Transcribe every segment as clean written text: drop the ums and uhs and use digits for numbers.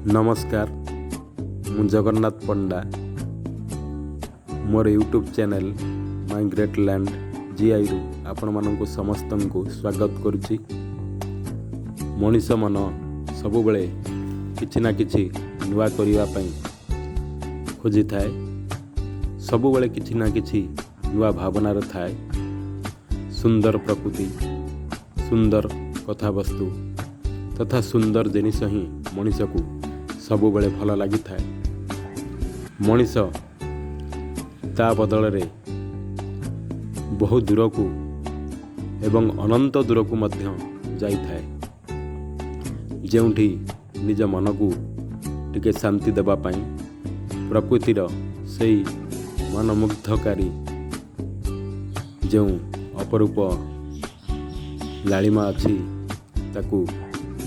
नमस्कार मु जगन्नाथ पंडा मोर YouTube channel my great land जीआई रु आपण मानक समस्त को स्वागत करुच्ची। मनीष मन सबु बेले किछि ना किछि नुआ करिवा पई खोजी थाए, सबु बेले किछि ना किछि नुआ भावना रे थाए। सुंदर प्रकृति, सुंदर कथा वस्तु तथा सुंदर जिनिस ही मनीष को सबु बेले भल लगी थाए। मनीष ता बदल रे बहु दूर को एवं अनंत दूर को मध्य जाई थाए, जेउठी निज मन को टिके शांति देबा पई प्रकृतिर सेई मनमुग्धकारी जो अपरूप लालिमा अच्छी ताकू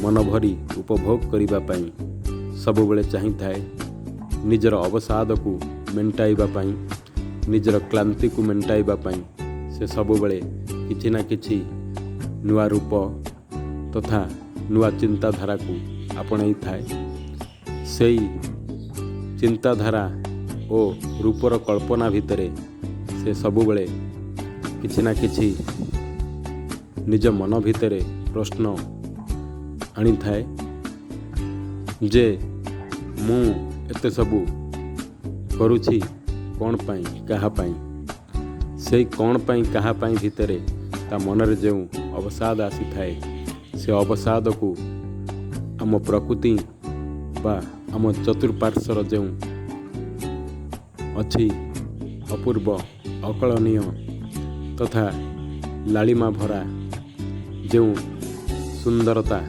मन भरी उपभोग करिबा पई सबु बेले चाही थाए। निजर अवसाद को मेंटाइबा पई, निजर क्लांति को मेंटाइबा पई से सबु बेले किछि ना किछि नुआ रूप तथा नुआ चिंताधारा को आपणाई थाए। सेई चिंताधारा ओ रूपर कल्पना भितरे से सबु बेले किछि ना किछि निज मन भितरे प्रश्न आनी थाए जे मु एते सबु करुछि कौन पाई कहा पाई। से कौन पाई कहा पाई भितरे ता मनरे जो अवसाद आसी थाए, से अवसाद को आम प्रकृति बा आम चतुर्पार्श्वर जो अच्छी अपूर्व अकलनीय तथा लालिमा भरा जो सुंदरता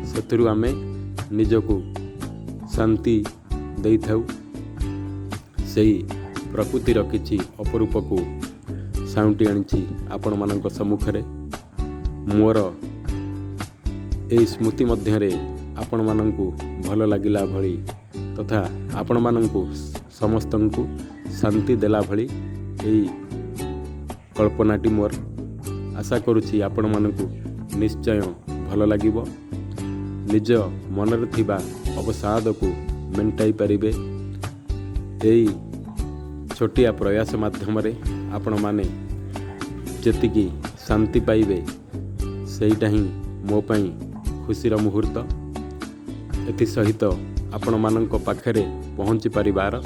से आमे निजको शांति दे थाउ। सेई प्रकृतिर किछि अपरूप को साउंटी आनिछि आपण मानक सम्मुखरे। मोर एई स्मृति मध्यरे आपण मानकु भल लागिला भली तथा आपण मानकु समस्तंकु शांति देला भली एई कल्पनाटी मोर। आशा करुछि आपण मानकु निश्चय भल लागिबो। निज मनरे थिबा अवसाद को मेंटाई पारिबे एई छोटिया प्रयास माध्यम रे आपण माने जेतिकी शांति पाइबे सेईटा ही मो पई खुशीर मुहूर्त। एथि सहित आपण मानक पाखरे पहुँची पारिबार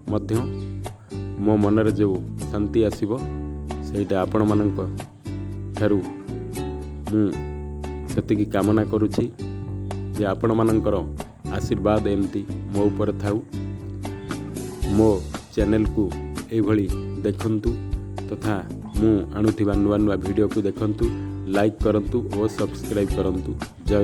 मध्य मो मनरे जो शांति आसीबो सेईटा आपण मानक ठारू मु सेतिकी कामना करुछि जे आपण मानकर आशीर्वाद एमती मो ऊपर थाउ। मो चैनल को एभली देखंतु तथा मु आणुथिबा नुआ नुआ वीडियो को देखंतु, लाइक करंतु और सब्सक्राइब करंतु। जय